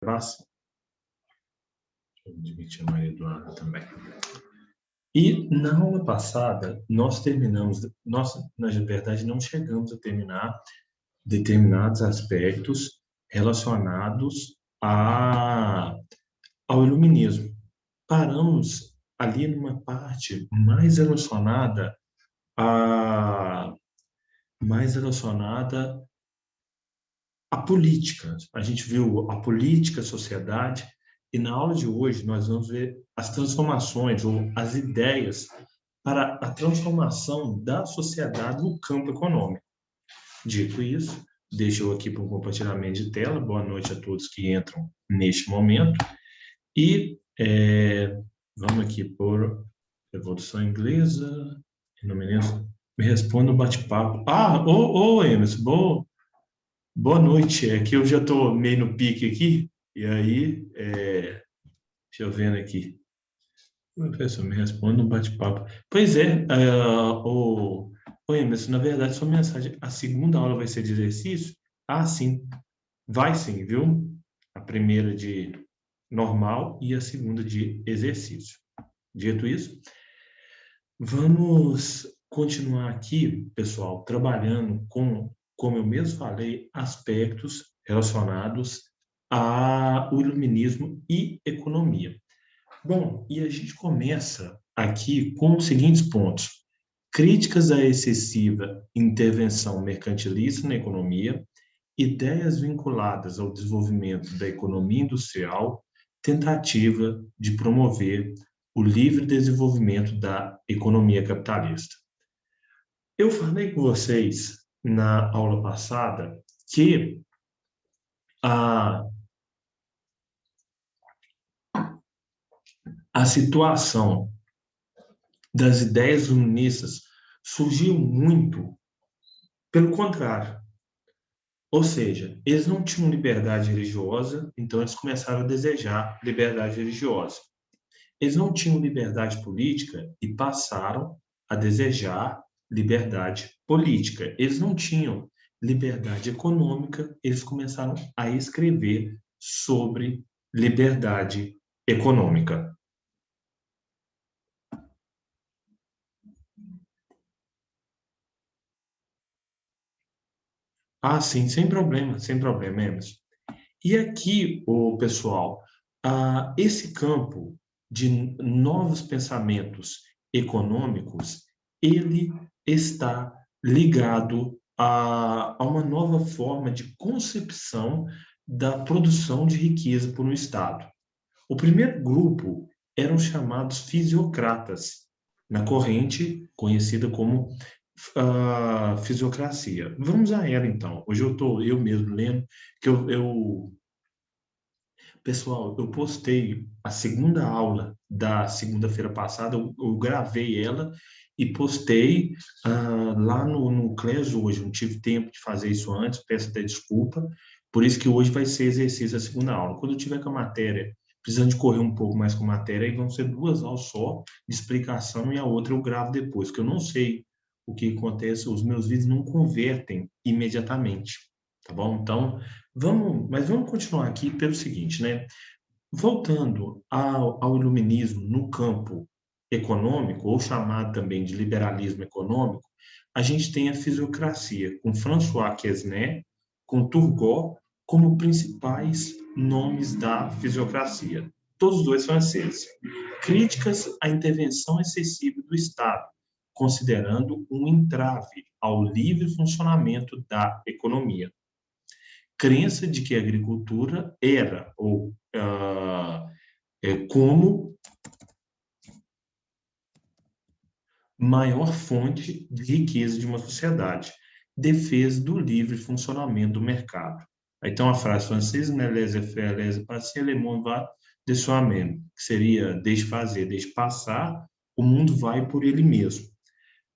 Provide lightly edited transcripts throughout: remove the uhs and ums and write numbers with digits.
gravação. Deixa eu admitir a Maria Eduarda também. E na aula passada, nós terminamos, na verdade, não chegamos a terminar determinados aspectos relacionados ao iluminismo. Paramos ali numa parte mais relacionada à política. A gente viu a política, a sociedade, e na aula de hoje nós vamos ver as transformações ou as ideias para a transformação da sociedade no campo econômico. Dito isso, deixo eu aqui para um compartilhamento de tela. Boa noite a todos que entram neste momento. E vamos aqui por Revolução Inglesa. Me responda o bate-papo. Emerson, boa noite. É que eu já estou meio no pique aqui. E aí, deixa eu ver aqui. Professor, me responda no bate-papo. Pois é, Emerson, na verdade, sua mensagem, a segunda aula vai ser de exercício? Ah, sim. Vai sim, viu? A primeira de normal e a segunda de exercício. Dito isso, vamos continuar aqui, pessoal, trabalhando com, como eu mesmo falei, aspectos relacionados ao iluminismo e economia. Bom, e a gente começa aqui com os seguintes pontos: críticas à excessiva intervenção mercantilista na economia, ideias vinculadas ao desenvolvimento da economia industrial, tentativa de promover o livre desenvolvimento da economia capitalista. Eu falei com vocês na aula passada que a situação das ideias iluministas surgiu muito pelo contrário. Ou seja, eles não tinham liberdade religiosa, então eles começaram a desejar liberdade religiosa. Eles não tinham liberdade política e passaram a desejar liberdade política. Eles não tinham liberdade econômica, eles começaram a escrever sobre liberdade econômica. Ah, sim, sem problema, Emerson. E aqui, pessoal, esse campo de novos pensamentos econômicos, ele está ligado a uma nova forma de concepção da produção de riqueza por um Estado. O primeiro grupo eram chamados fisiocratas, na corrente conhecida como fisiocracia. Vamos a ela, então. Hoje eu mesmo lendo, que Pessoal, eu postei a segunda aula da segunda-feira passada, eu gravei ela e postei lá no Class hoje. Não tive tempo de fazer isso antes, peço até desculpa. Por isso que hoje vai ser exercício a segunda aula. Quando eu tiver com a matéria, precisando de correr um pouco mais com a matéria, aí vão ser 2 aulas só de explicação e a outra eu gravo depois, porque eu não sei o que acontece, os meus vídeos não convertem imediatamente, tá bom? Então, vamos continuar aqui pelo seguinte, né? Voltando ao iluminismo no campo econômico, ou chamado também de liberalismo econômico, a gente tem a fisiocracia, com François Quesnay, com Turgot, como principais nomes da fisiocracia. Todos os dois franceses. Críticas à intervenção excessiva do Estado, considerando um entrave ao livre funcionamento da economia. Crença de que a agricultura era, ou como maior fonte de riqueza de uma sociedade, defesa do livre funcionamento do mercado. Então, a frase francesa, né, laissez-faire, laissez-passer, le monde va de soi-même, que seria deixe fazer, deixe passar, o mundo vai por ele mesmo.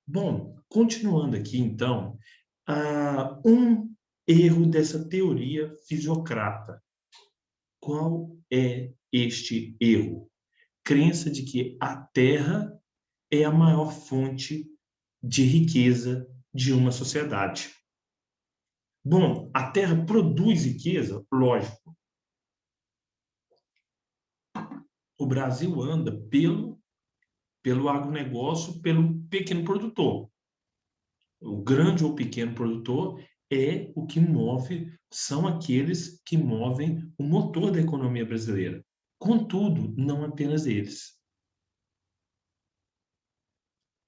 Bom, continuando aqui, então, um erro dessa teoria fisiocrata. Qual é este erro? Crença de que a Terra é a maior fonte de riqueza de uma sociedade. Bom, a Terra produz riqueza? Lógico. O Brasil anda pelo agronegócio, pelo pequeno produtor. O grande ou pequeno produtor é o que move, são aqueles que movem o motor da economia brasileira. Contudo, não apenas eles.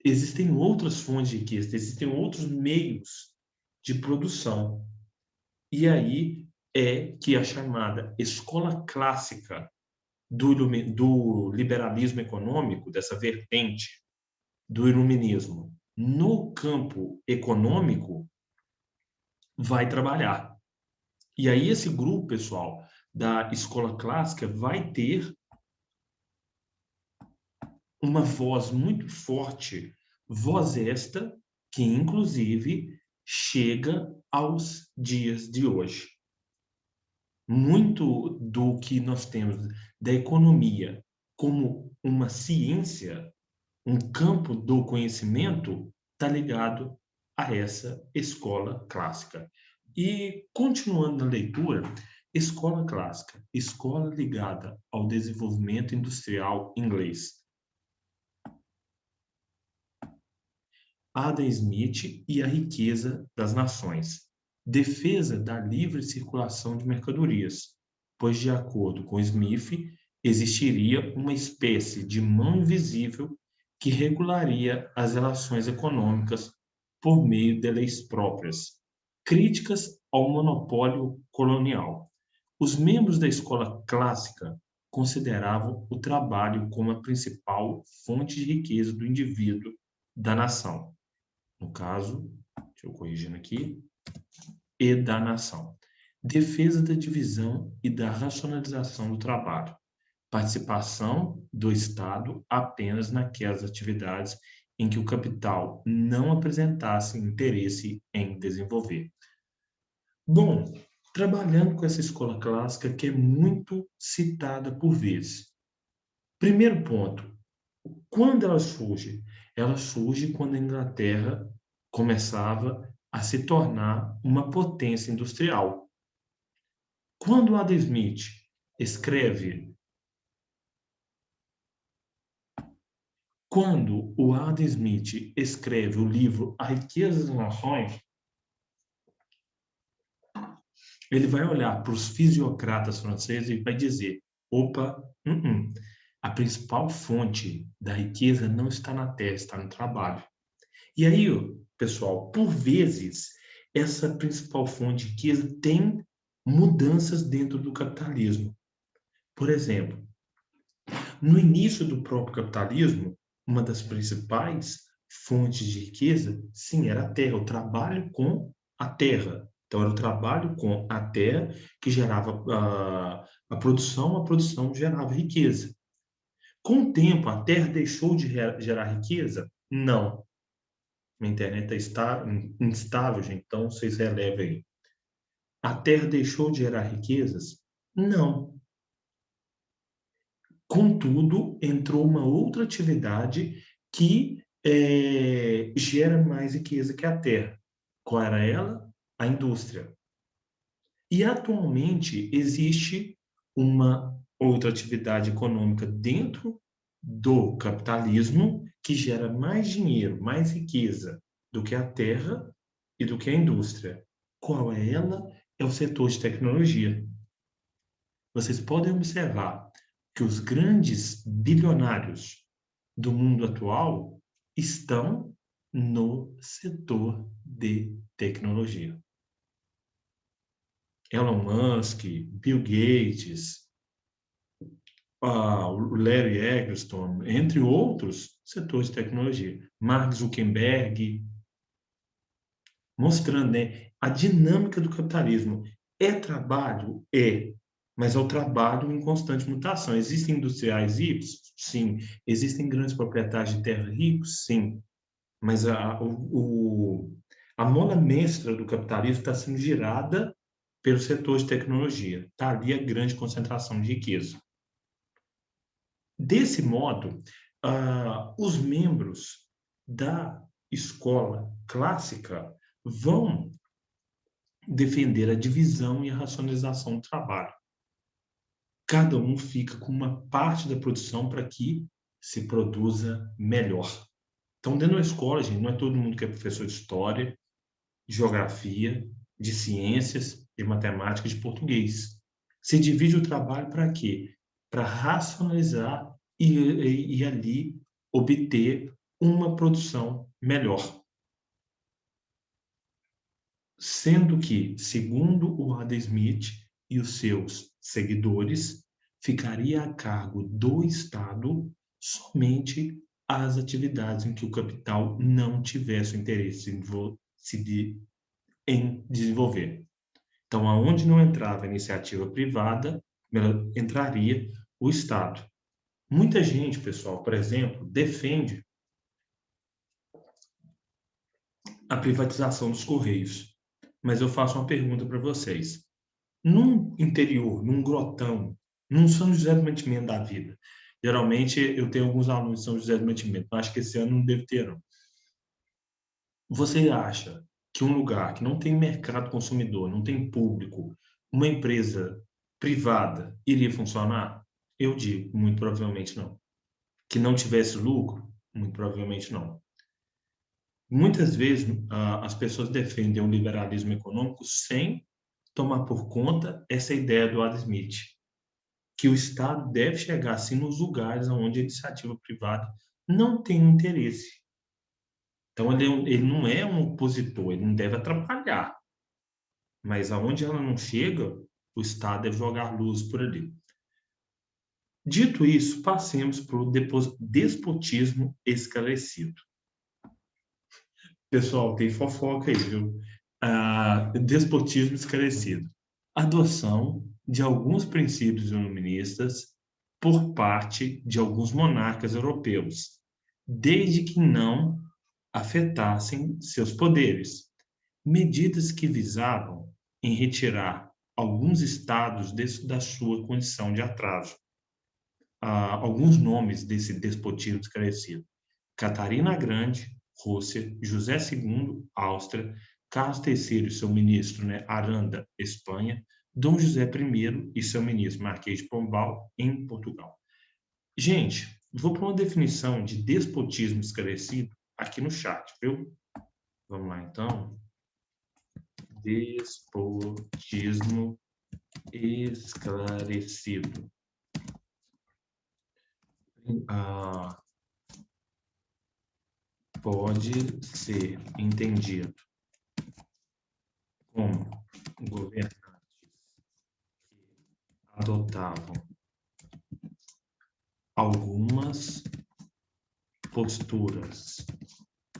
Existem outras fontes de riqueza, existem outros meios de produção. E aí é que a chamada escola clássica do liberalismo econômico, dessa vertente do iluminismo, no campo econômico, vai trabalhar. E aí esse grupo, pessoal, da escola clássica vai ter uma voz muito forte, voz esta que, inclusive, chega aos dias de hoje. Muito do que nós temos da economia como uma ciência, um campo do conhecimento, está ligado a essa escola clássica. E, continuando na leitura, escola clássica, escola ligada ao desenvolvimento industrial inglês. Adam Smith e a riqueza das nações. Defesa da livre circulação de mercadorias, pois, de acordo com Smith, existiria uma espécie de mão invisível que regularia as relações econômicas por meio de leis próprias. Críticas ao monopólio colonial. Os membros da escola clássica consideravam o trabalho como a principal fonte de riqueza do indivíduo da nação. No caso, deixa eu corrigindo aqui, e da nação. Defesa da divisão e da racionalização do trabalho. Participação do Estado apenas naquelas atividades em que o capital não apresentasse interesse em desenvolver. Bom, trabalhando com essa escola clássica que é muito citada por vezes. Primeiro ponto, quando ela surge? Ela surge quando a Inglaterra começava a se tornar uma potência industrial. Quando Adam Smith escreve, quando o Adam Smith escreve o livro A Riqueza das Nações, ele vai olhar para os fisiocratas franceses e vai dizer: opa, a principal fonte da riqueza não está na terra, está no trabalho. E aí, pessoal, por vezes, essa principal fonte de riqueza tem mudanças dentro do capitalismo. Por exemplo, no início do próprio capitalismo, uma das principais fontes de riqueza, sim, era a terra, o trabalho com a terra. Então, era o trabalho com a terra que gerava a produção gerava riqueza. Com o tempo, a terra deixou de gerar riqueza? Não. Minha internet está instável, gente, então vocês relevem aí. A terra deixou de gerar riquezas? Não. Contudo, entrou uma outra atividade que gera mais riqueza que a terra. Qual era ela? A indústria. E atualmente existe uma outra atividade econômica dentro do capitalismo que gera mais dinheiro, mais riqueza do que a terra e do que a indústria. Qual é ela? É o setor de tecnologia. Vocês podem observar que os grandes bilionários do mundo atual estão no setor de tecnologia. Elon Musk, Bill Gates, o Larry Eccleston, entre outros setores de tecnologia. Mark Zuckerberg, mostrando, né, a dinâmica do capitalismo. É trabalho? É. Mas é o trabalho em constante mutação. Existem industriais ricos? Sim. Existem grandes proprietários de terra ricos? Sim. Mas a mola mestra do capitalismo está sendo girada pelo setor de tecnologia. Está ali a grande concentração de riqueza. Desse modo, os membros da escola clássica vão defender a divisão e a racionalização do trabalho. cada um fica com uma parte da produção para que se produza melhor. Então, dentro da escola, gente, não é todo mundo que é professor de história, de geografia, de ciências, de matemática, de português. Se divide o trabalho para quê? Para racionalizar e ali obter uma produção melhor. Sendo que, segundo o Adam Smith e os seus seguidores, ficaria a cargo do Estado somente as atividades em que o capital não tivesse interesse em desenvolver. Então, aonde não entrava a iniciativa privada, entraria o Estado. Muita gente, pessoal, por exemplo, defende a privatização dos Correios. Mas eu faço uma pergunta para vocês. Num interior, num grotão, num São José do Mantimento da vida, geralmente eu tenho alguns alunos de São José do Mantimento, mas acho que esse ano não deve ter, não. Você acha que um lugar que não tem mercado consumidor, não tem público, uma empresa privada iria funcionar? Eu digo, muito provavelmente não. Que não tivesse lucro? Muito provavelmente não. Muitas vezes as pessoas defendem o liberalismo econômico sem tomar por conta essa ideia do Adam Smith, que o Estado deve chegar assim nos lugares onde a iniciativa privada não tem interesse. Então ele não é um opositor, ele não deve atrapalhar, mas aonde ela não chega, o Estado deve jogar luz por ali. Dito isso, passemos para o despotismo esclarecido. Pessoal, tem fofoca aí, viu? Despotismo esclarecido. Adoção de alguns princípios iluministas por parte de alguns monarcas europeus, desde que não afetassem seus poderes. Medidas que visavam em retirar alguns estados da sua condição de atraso. Alguns nomes desse despotismo esclarecido: Catarina Grande, Rússia; José II, Áustria; Carlos III e seu ministro, né, Aranda, Espanha; Dom José I e seu ministro, Marquês de Pombal, em Portugal. Gente, vou para uma definição de despotismo esclarecido aqui no chat, viu? Vamos lá, então. Despotismo esclarecido. Pode ser entendido como governantes que adotavam algumas posturas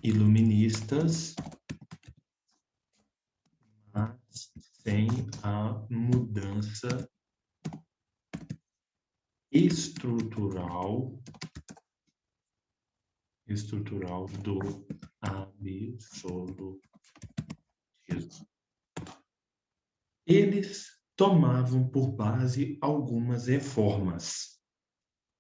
iluministas, mas sem a mudança estrutural do absolutismo. Eles tomavam por base algumas reformas.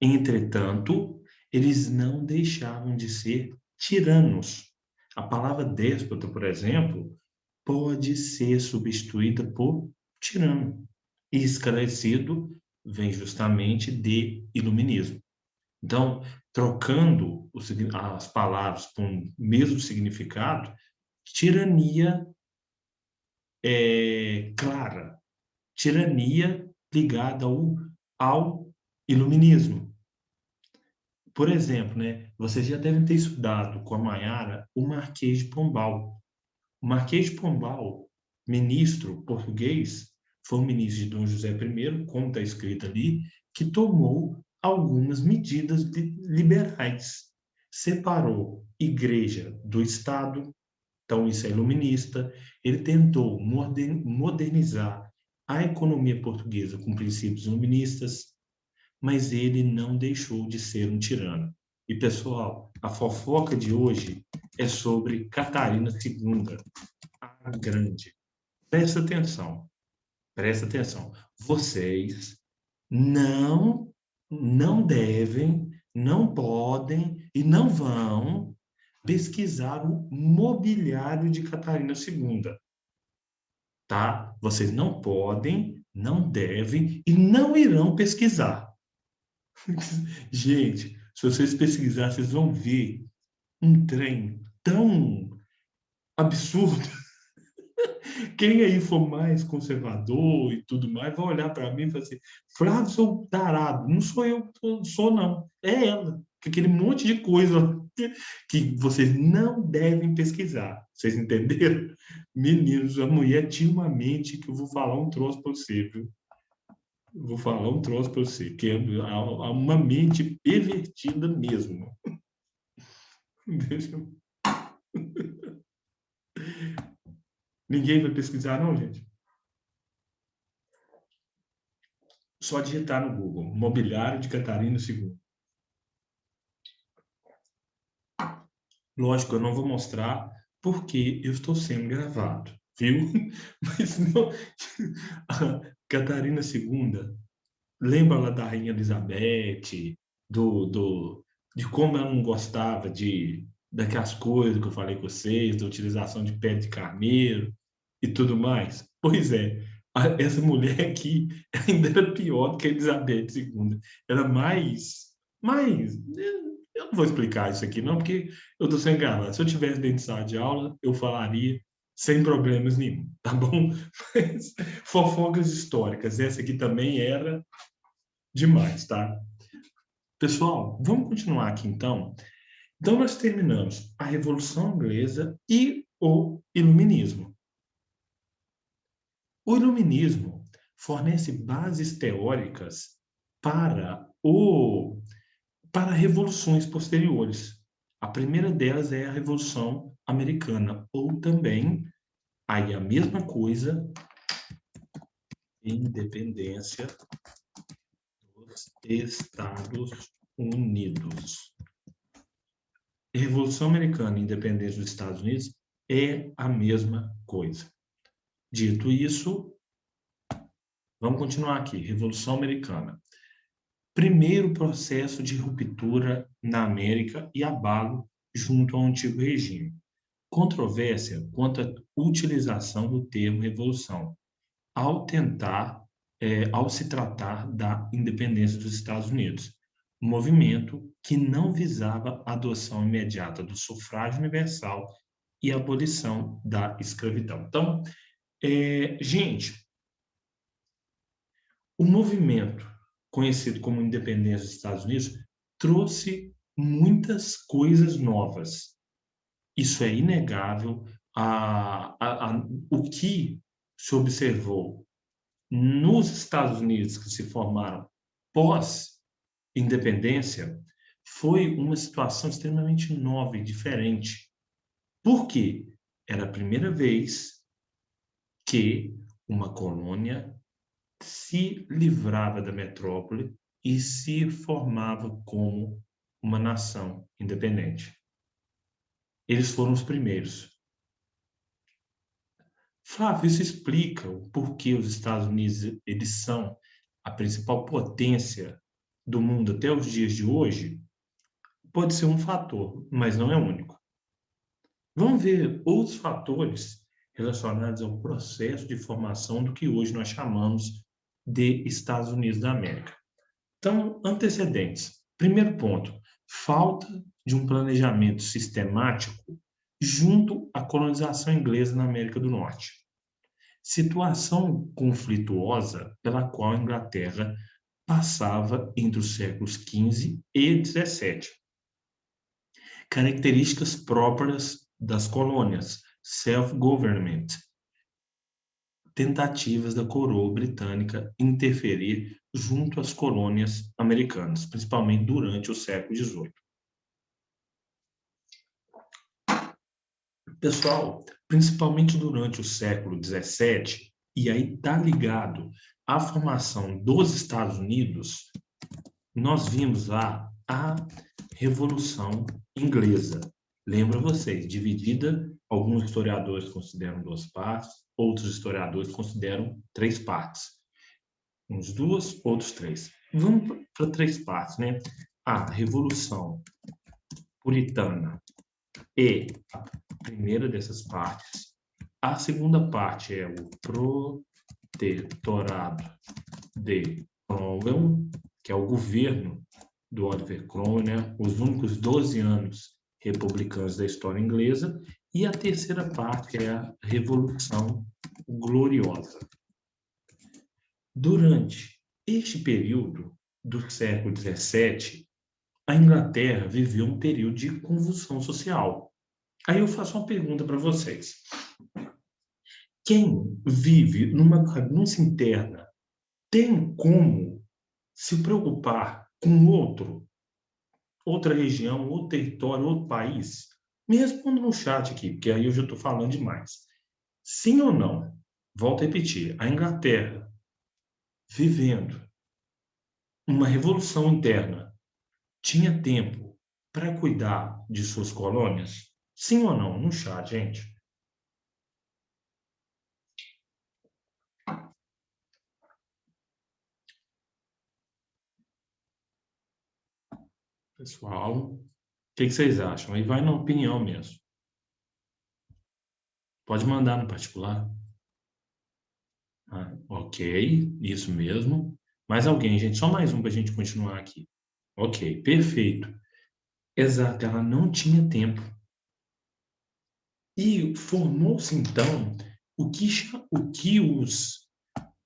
Entretanto, eles não deixavam de ser tiranos. A palavra déspota, por exemplo, pode ser substituída por tirano. E esclarecido vem justamente de iluminismo. Então, trocando as palavras por um mesmo significado, tirania clara, tirania ligada ao iluminismo. Por exemplo, né, vocês já devem ter estudado com a Maiara o Marquês de Pombal. O Marquês de Pombal, ministro português, foi um ministro de Dom José I, como está escrito ali, que tomou algumas medidas liberais. Separou igreja do Estado, então isso é iluminista. Ele tentou modernizar a economia portuguesa com princípios iluministas, mas ele não deixou de ser um tirano. E, pessoal, a fofoca de hoje é sobre Catarina II, a Grande. Presta atenção, presta atenção. Vocês não devem, não podem e não vão pesquisar o mobiliário de Catarina II, tá? Vocês não podem não devem e não irão pesquisar. Gente, se vocês pesquisarem, vocês vão ver um trem tão absurdo. Quem aí for mais conservador e tudo mais, vai olhar para mim e falar assim: Flávio, sou tarado. Não sou eu que sou, não. É ela. Com aquele monte de coisa que vocês não devem pesquisar. Vocês entenderam? Meninos, a mulher tinha uma mente que eu vou falar um troço para você, viu? Eu vou falar um troço para você, que é uma mente pervertida mesmo. Deixa eu... Ninguém vai pesquisar, não, gente? Só digitar no Google, mobiliário de Catarina II. Lógico, eu não vou mostrar porque eu estou sendo gravado, viu? Mas não... A Catarina II, lembra lá da Rainha Elizabeth, de como ela não gostava daquelas coisas que eu falei com vocês, da utilização de pele de carneiro e tudo mais? Pois é, essa mulher aqui ainda era pior do que a Elizabeth II. Era mais, eu não vou explicar isso aqui não, porque eu estou sem gravado. Se eu tivesse dentro de sala de aula, eu falaria sem problemas nenhum, tá bom? Mas, fofocas históricas, essa aqui também era demais, tá? Pessoal, vamos continuar aqui então. Então, nós terminamos a Revolução Inglesa e o Iluminismo. O Iluminismo fornece bases teóricas para, para revoluções posteriores. A primeira delas é a Revolução Americana, ou também, aí a mesma coisa, independência dos Estados Unidos. Revolução Americana e independência dos Estados Unidos é a mesma coisa. Dito isso, vamos continuar aqui. Revolução Americana. Primeiro processo de ruptura na América e abalo junto ao antigo regime. Controvérsia quanto à utilização do termo revolução, ao se tratar da independência dos Estados Unidos. Um movimento que não visava a adoção imediata do sufrágio universal e a abolição da escravidão. Então, gente, o movimento conhecido como independência dos Estados Unidos trouxe muitas coisas novas. Isso é inegável. O que se observou nos Estados Unidos, que se formaram pós-independência, foi uma situação extremamente nova e diferente. Por quê? Era a primeira vez que uma colônia se livrava da metrópole e se formava como uma nação independente. Eles foram os primeiros. Flávio, isso explica o porquê os Estados Unidos eles são a principal potência do mundo até os dias de hoje? Pode ser um fator, mas não é o único. Vamos ver outros fatores relacionados ao processo de formação do que hoje nós chamamos de Estados Unidos da América. Então, antecedentes. Primeiro ponto, falta de um planejamento sistemático junto à colonização inglesa na América do Norte. Situação conflituosa pela qual a Inglaterra passava entre os séculos XV e XVII. Características próprias das colônias, self-government, tentativas da coroa britânica interferir junto às colônias americanas, principalmente durante o século XVIII. Pessoal, principalmente durante o século XVII, e aí está ligado à formação dos Estados Unidos, nós vimos lá a Revolução Inglesa. Lembra vocês, dividida, alguns historiadores consideram 2 partes, outros historiadores consideram 3 partes. Uns 2, outros 3. Vamos para 3 partes, né? A Revolução Puritana é a primeira dessas partes. A segunda parte é o Protetorado de Cromwell, que é o governo do Oliver Cromwell, né? Os únicos 12 anos republicanos da história inglesa, e a terceira parte, que é a Revolução Gloriosa. Durante este período do século XVII, a Inglaterra viveu um período de convulsão social. Aí eu faço uma pergunta para vocês. Quem vive numa bagunça interna tem como se preocupar com outra região, outro território, outro país? Me responda no chat aqui, porque aí eu já estou falando demais. Sim ou não? Volto a repetir. A Inglaterra, vivendo uma revolução interna, tinha tempo para cuidar de suas colônias? Sim ou não? No chat, gente. Pessoal, o que vocês acham? Aí vai na opinião mesmo. Pode mandar no particular. Ah, ok, isso mesmo. Mais alguém, gente? Só mais um para a gente continuar aqui. Ok, perfeito. Exato, ela não tinha tempo. E formou-se, então, o que os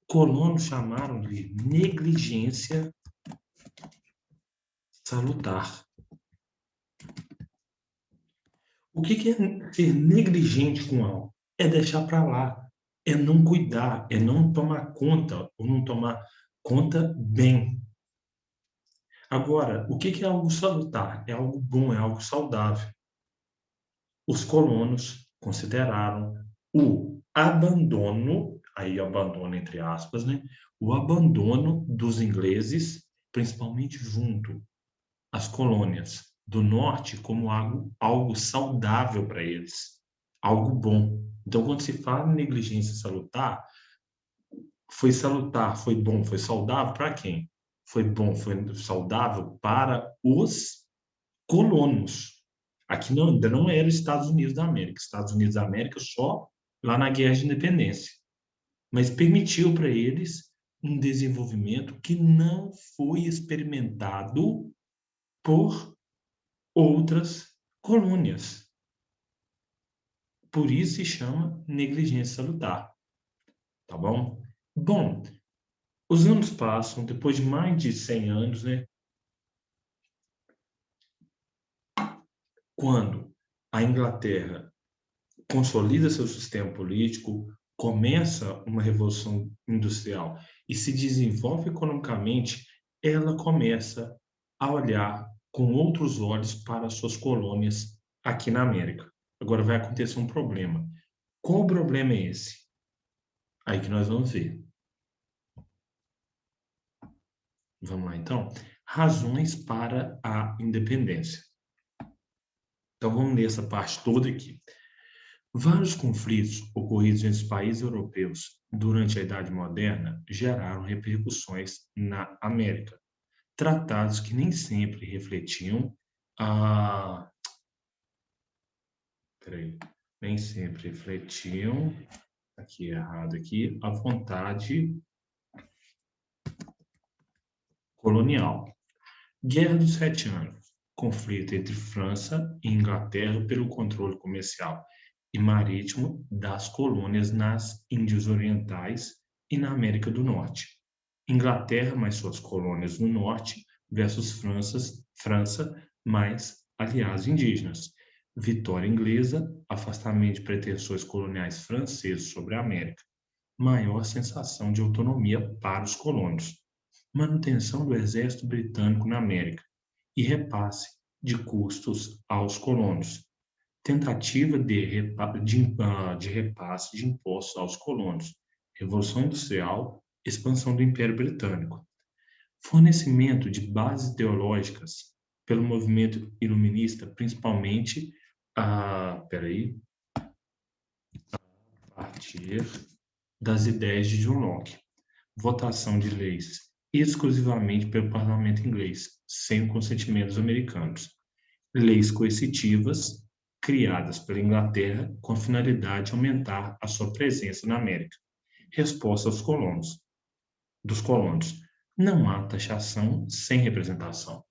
colonos chamaram de negligência salutar. O que é ser negligente com algo? É deixar para lá, é não cuidar, é não tomar conta ou não tomar conta bem. Agora, o que é algo salutar? É algo bom, é algo saudável. Os colonos consideraram o abandono, aí abandono entre aspas, né? O abandono dos ingleses, principalmente junto às colônias do norte, como algo saudável para eles, algo bom. Então, quando se fala em negligência salutar, foi bom, foi saudável para quem? Foi bom, foi saudável para os colonos. Aqui não, ainda não era os Estados Unidos da América. Estados Unidos da América só lá na Guerra de Independência. Mas permitiu para eles um desenvolvimento que não foi experimentado por outras colônias. Por isso se chama negligência salutar. Tá bom? Bom, os anos passam, depois de mais de 100 anos, né? Quando a Inglaterra consolida seu sistema político, começa uma revolução industrial e se desenvolve economicamente, ela começa a olhar com outros olhos para as suas colônias aqui na América. Agora vai acontecer um problema. Qual o problema é esse? Aí que nós vamos ver. Vamos lá, então. Razões para a independência. Então, vamos ler essa parte toda aqui. Vários conflitos ocorridos entre os países europeus durante a Idade Moderna geraram repercussões na América. Tratados que nem sempre refletiam a... Peraí. Nem sempre refletiam, aqui errado aqui, a vontade colonial. Guerra dos Sete Anos, conflito entre França e Inglaterra pelo controle comercial e marítimo das colônias nas Índias Orientais e na América do Norte. Inglaterra mais suas colônias no norte versus França mais aliados indígenas. Vitória inglesa, afastamento de pretensões coloniais francesas sobre a América. Maior sensação de autonomia para os colonos. Manutenção do exército britânico na América e repasse de custos aos colonos. Tentativa de repasse de impostos aos colonos. Revolução Industrial, expansão do Império Britânico. Fornecimento de bases ideológicas pelo movimento iluminista, principalmente a partir das ideias de John Locke. Votação de leis exclusivamente pelo parlamento inglês, sem o consentimento dos americanos. Leis coercitivas criadas pela Inglaterra com a finalidade de aumentar a sua presença na América. Resposta dos colonos. Não há taxação sem representação.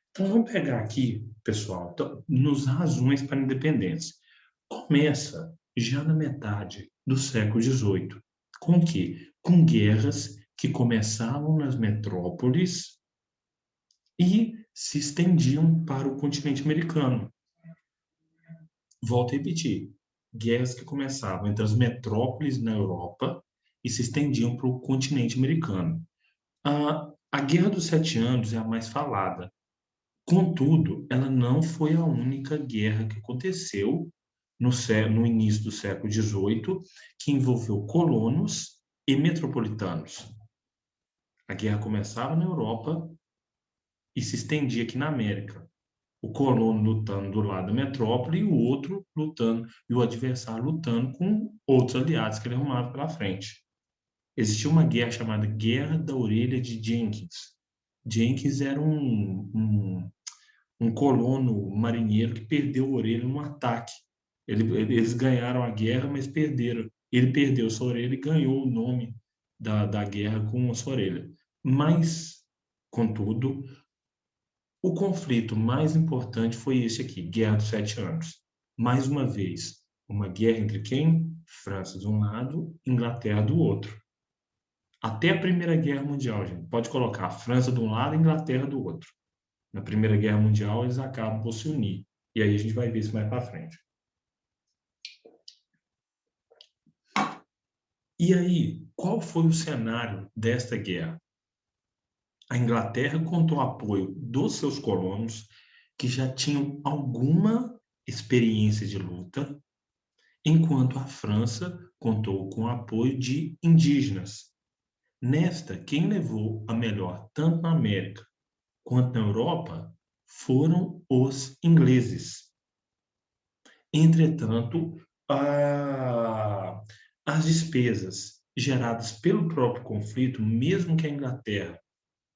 Então, vamos pegar aqui, pessoal, nos razões para a independência. Começa já na metade do século XVIII. Com o quê? Com guerras que começavam nas metrópoles e se estendiam para o continente americano. Volto a repetir, guerras que começavam entre as metrópoles na Europa e se estendiam para o continente americano. A Guerra dos Sete Anos é a mais falada. Contudo, ela não foi a única guerra que aconteceu no início do século XVIII que envolveu colonos e metropolitanos. A guerra começava na Europa e se estendia aqui na América. O colono lutando do lado da metrópole e o outro lutando, e o adversário lutando com outros aliados que ele arrumava pela frente. Existia uma guerra chamada Guerra da Orelha de Jenkins. Jenkins era um colono marinheiro que perdeu a orelha num ataque. Eles ganharam a guerra, mas perderam. Ele perdeu sua orelha e ganhou o nome da guerra com a sua orelha. Mas, contudo, o conflito mais importante foi esse aqui, Guerra dos Sete Anos. Mais uma vez, uma guerra entre quem? França de um lado, Inglaterra do outro. Até a Primeira Guerra Mundial, gente. Pode colocar França de um lado e Inglaterra do outro. Na Primeira Guerra Mundial, eles acabam por se unir. E aí a gente vai ver isso mais para frente. E aí, qual foi o cenário desta guerra? A Inglaterra contou apoio dos seus colonos, que já tinham alguma experiência de luta, enquanto a França contou com o apoio de indígenas. Nesta, quem levou a melhor tanto na América quanto na Europa foram os ingleses. Entretanto, as despesas geradas pelo próprio conflito, mesmo que a Inglaterra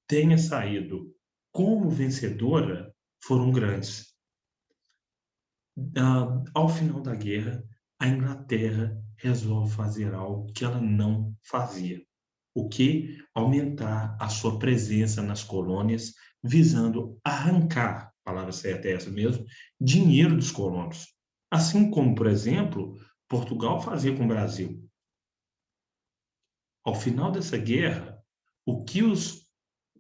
tenha saído como vencedora, foram grandes. Ao final da guerra, a Inglaterra resolve fazer algo que ela não fazia. O que? Aumentar a sua presença nas colônias, visando arrancar, a palavra certa é essa mesmo, dinheiro dos colonos. Assim como, por exemplo, Portugal fazia com o Brasil. Ao final dessa guerra, o que os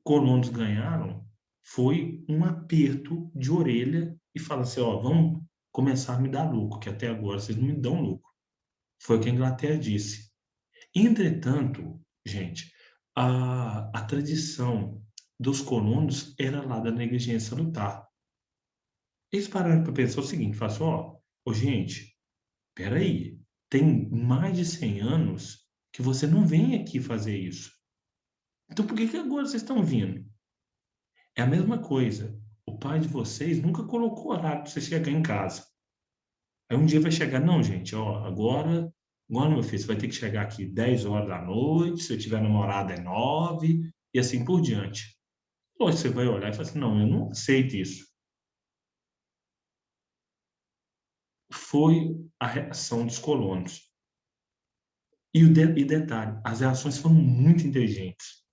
colonos ganharam foi um aperto de orelha e falar assim, ó, vamos começar a me dar lucro, que até agora vocês não me dão lucro. Foi o que a Inglaterra disse. Entretanto, gente, a tradição dos colonos era lá da negligência salutar. Eles pararam para pensar o seguinte, falaram assim, ó, gente, peraí, tem mais de 100 anos que você não vem aqui fazer isso. Então por que agora vocês estão vindo? É a mesma coisa. O pai de vocês nunca colocou horário para você chegar em casa. Aí um dia vai chegar, não, gente, ó, agora, meu filho, você vai ter que chegar aqui 10 horas da noite, se eu tiver namorada é 9, e assim por diante. Hoje você vai olhar e falar assim, não, eu não aceito isso. Foi a reação dos colonos. E detalhe, as reações foram muito inteligentes.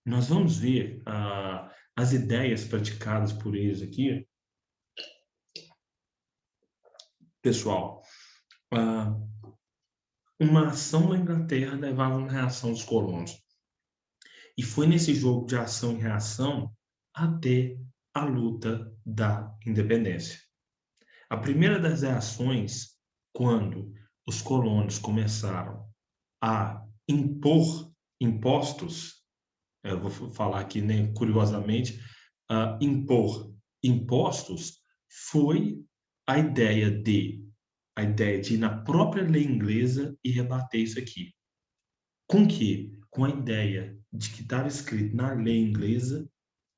Nós vamos ver as ideias praticadas por eles aqui. Pessoal, uma ação na Inglaterra levava a uma reação dos colonos. E foi nesse jogo de ação e reação até a luta da independência. A primeira das reações, quando os colonos começaram a impor impostos, eu vou falar aqui, né, curiosamente, impor impostos, foi a ideia de ir na própria lei inglesa e rebater isso aqui. Com que? Com a ideia de que estava escrito na lei inglesa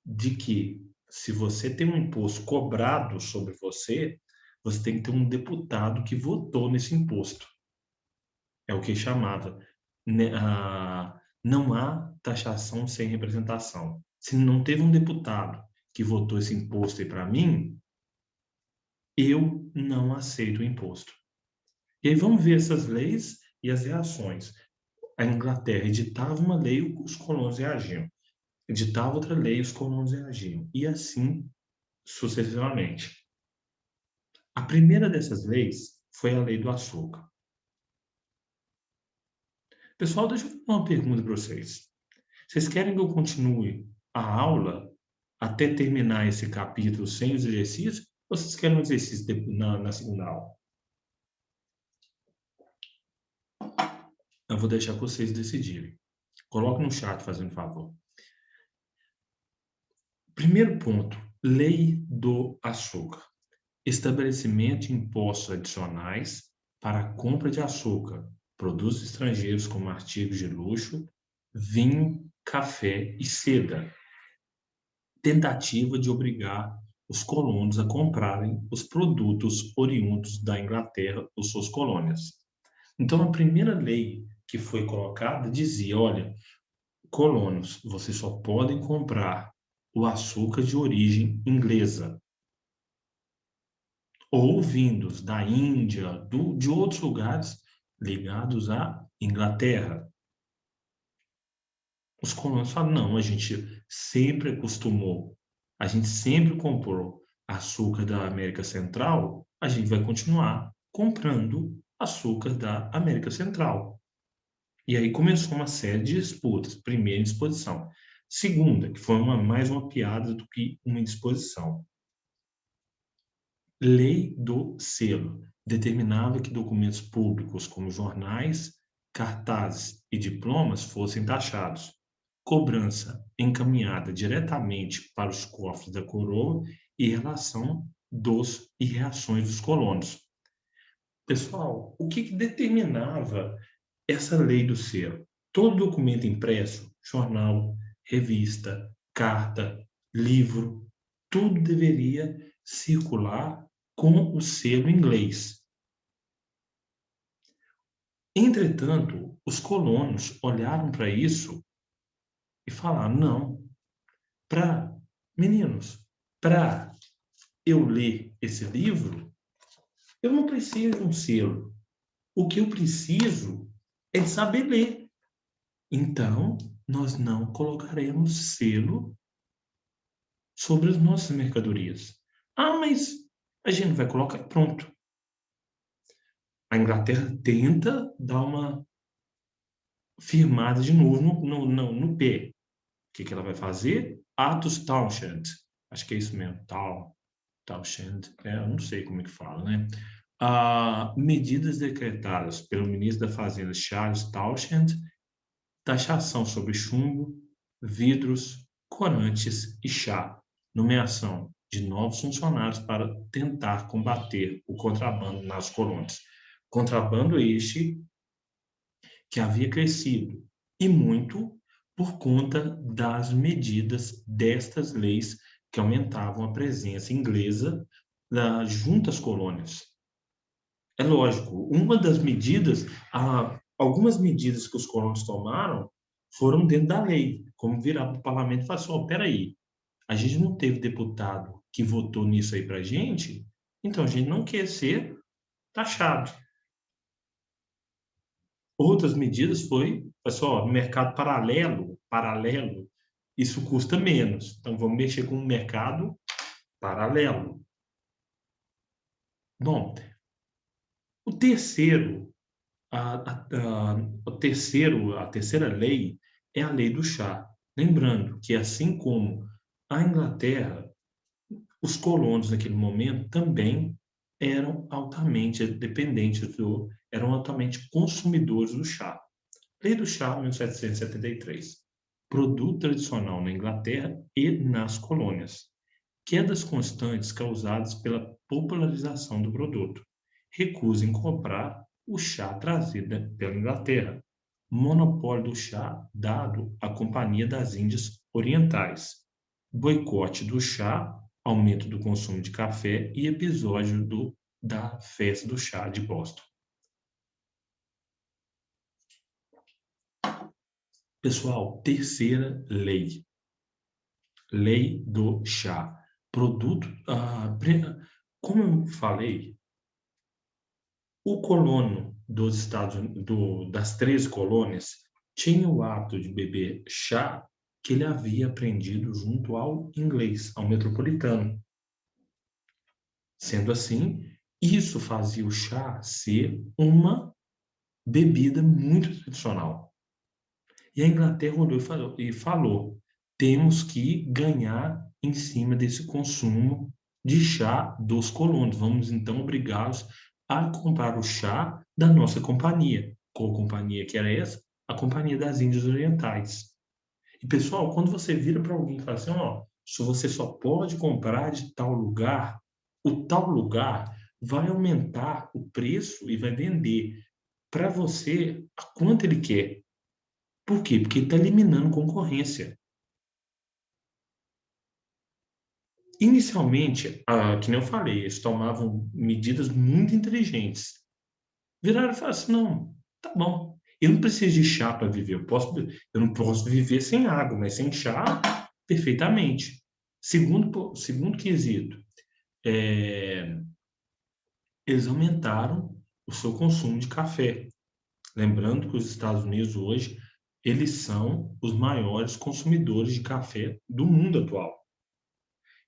de que se você tem um imposto cobrado sobre você, você tem que ter um deputado que votou nesse imposto. É o que chamava, né, não há taxação sem representação. Se não teve um deputado que votou esse imposto aí para mim, eu não aceito o imposto. E aí vamos ver essas leis e as reações. A Inglaterra editava uma lei, os colonos reagiam. Editava outra lei, os colonos reagiam. E assim sucessivamente. A primeira dessas leis foi a lei do açúcar. Pessoal, deixa eu fazer uma pergunta para vocês. Vocês querem que eu continue a aula até terminar esse capítulo sem os exercícios? Ou vocês querem um exercício na segunda aula? Eu vou deixar vocês decidirem. Coloque no chat, fazendo favor. Primeiro ponto, lei do açúcar. Estabelecimento de impostos adicionais para a compra de açúcar, produtos estrangeiros como artigos de luxo, vinho, café e seda. Tentativa de obrigar os colonos a comprarem os produtos oriundos da Inglaterra ou suas colônias. Então, a primeira lei que foi colocada dizia: olha, colonos, vocês só podem comprar o açúcar de origem inglesa ou vindos da Índia, de outros lugares ligados à Inglaterra. Os colonos falam: não, a gente sempre acostumou, a gente sempre comprou açúcar da América Central, a gente vai continuar comprando açúcar da América Central. E aí começou uma série de disputas. Primeira indisposição. Segunda, que foi mais uma piada do que uma indisposição. Lei do selo determinava que documentos públicos como jornais, cartazes e diplomas fossem taxados. Cobrança encaminhada diretamente para os cofres da coroa e relação e reações dos colonos. Pessoal, o que determinava essa lei do selo? Todo documento impresso, jornal, revista, carta, livro, tudo deveria circular com o selo inglês. Entretanto, os colonos olharam para isso e falaram: não, meninos, para eu ler esse livro, eu não preciso de um selo. O que eu preciso é de saber ler. Então, nós não colocaremos selo sobre as nossas mercadorias. Ah, mas a gente vai colocar pronto. A Inglaterra tenta dar uma firmada de novo no pé. O que ela vai fazer? Atos Townshend. Acho que é isso mesmo. Townshend. Eu não sei como é que fala, né? Medidas decretadas pelo ministro da Fazenda, Charles Townshend, taxação sobre chumbo, vidros, corantes e chá, nomeação de novos funcionários para tentar combater o contrabando nas colônias. Contrabando este que havia crescido, e muito por conta das medidas destas leis que aumentavam a presença inglesa junto às colônias. É lógico, uma das medidas, algumas medidas que os colonos tomaram foram dentro da lei, como virar para o parlamento e falar assim: espera aí, a gente não teve deputado que votou nisso aí para a gente, então a gente não quer ser taxado. Outras medidas foi, pessoal, mercado paralelo, isso custa menos. Então vamos mexer com o mercado paralelo. Bom, o terceiro, a terceira lei é a lei do chá. Lembrando que, assim como a Inglaterra, os colonos naquele momento também eram altamente dependentes eram altamente consumidores do chá. Lei do chá, 1773. Produto tradicional na Inglaterra e nas colônias. Quedas constantes causadas pela popularização do produto. Recusa em comprar o chá trazido pela Inglaterra. Monopólio do chá dado à Companhia das Índias Orientais. Boicote do chá, aumento do consumo de café e episódio da festa do chá de Boston. Pessoal, terceira lei. Lei do chá. Produto. Como eu falei, o colono das 13 colônias tinha o hábito de beber chá que ele havia aprendido junto ao inglês, ao metropolitano. Sendo assim, isso fazia o chá ser uma bebida muito tradicional. E a Inglaterra olhou e falou: temos que ganhar em cima desse consumo de chá dos colonos. Vamos então obrigá-los a comprar o chá da nossa companhia. Qual companhia que era essa? A Companhia das Índias Orientais. E pessoal, quando você vira para alguém e fala assim, ó, se você só pode comprar de tal lugar, o tal lugar vai aumentar o preço e vai vender para você a quanto ele quer. Por quê? Porque ele está eliminando concorrência. Inicialmente, que nem eu falei, eles tomavam medidas muito inteligentes. Viraram e falaram assim, não, tá bom, eu não preciso de chá para viver, eu não posso viver sem água, mas sem chá, perfeitamente. Segundo quesito, é, eles aumentaram o seu consumo de café. Lembrando que os Estados Unidos hoje, eles são os maiores consumidores de café do mundo atual.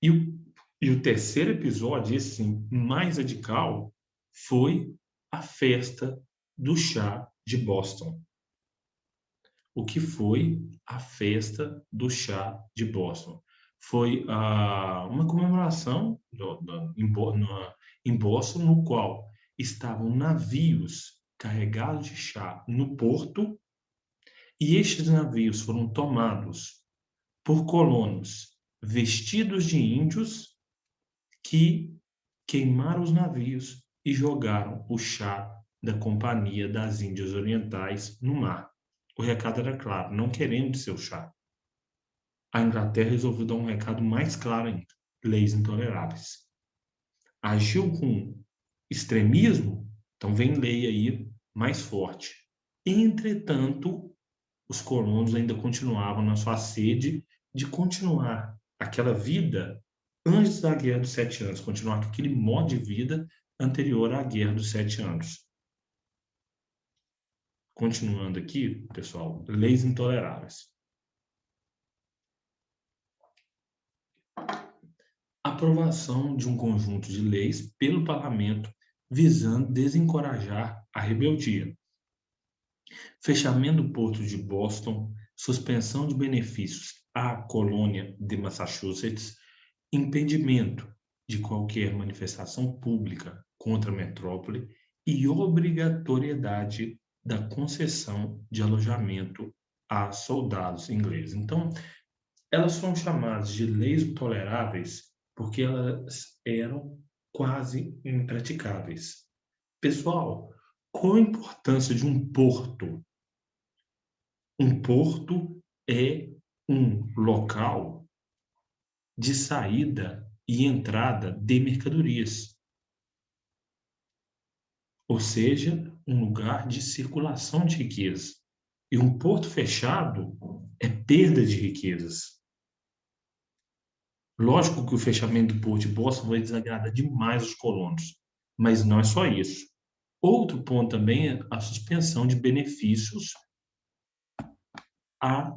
E o terceiro episódio, esse mais radical, foi a festa do chá de Boston. O que foi a festa do chá de Boston? Foi uma comemoração em Boston, no qual estavam navios carregados de chá no porto, e estes navios foram tomados por colonos vestidos de índios que queimaram os navios e jogaram o chá da Companhia das Índias Orientais no mar. O recado era claro: não queremos seu chá. A Inglaterra resolveu dar um recado mais claro ainda: leis intoleráveis. Agiu com extremismo, então vem lei aí mais forte. Entretanto, os colonos ainda continuavam na sua sede de continuar aquela vida antes da Guerra dos Sete Anos, continuar com aquele modo de vida anterior à Guerra dos Sete Anos. Continuando aqui, pessoal, leis intoleráveis. Aprovação de um conjunto de leis pelo parlamento visando desencorajar a rebeldia. Fechamento do porto de Boston, suspensão de benefícios à colônia de Massachusetts, impedimento de qualquer manifestação pública contra a metrópole e obrigatoriedade da concessão de alojamento a soldados ingleses. Então, elas são chamadas de leis intoleráveis porque elas eram quase impraticáveis. Pessoal, qual a importância de um porto? Um porto é um local de saída e entrada de mercadorias, ou seja, um lugar de circulação de riquezas. E um porto fechado é perda de riquezas. Lógico que o fechamento do porto de Boston vai desagradar demais os colonos, mas não é só isso. Outro ponto também é a suspensão de benefícios à,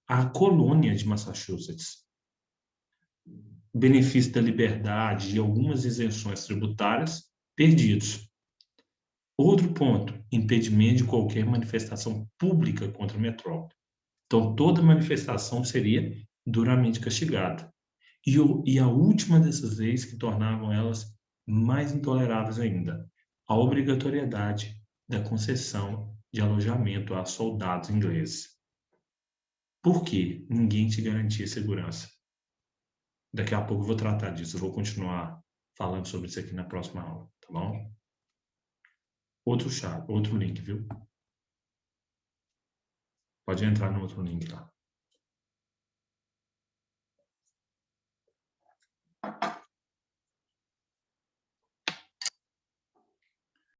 à colônia de Massachusetts. Benefício da liberdade e algumas isenções tributárias perdidos. Outro ponto, impedimento de qualquer manifestação pública contra a metrópole. Então, toda manifestação seria duramente castigada. E a última dessas leis que tornavam elas mais intoleráveis ainda, a obrigatoriedade da concessão de alojamento a soldados ingleses. Por quê? Ninguém te garantia segurança. Daqui a pouco eu vou tratar disso, eu vou continuar falando sobre isso aqui na próxima aula, tá bom? Outro link, viu? Pode entrar no outro link lá.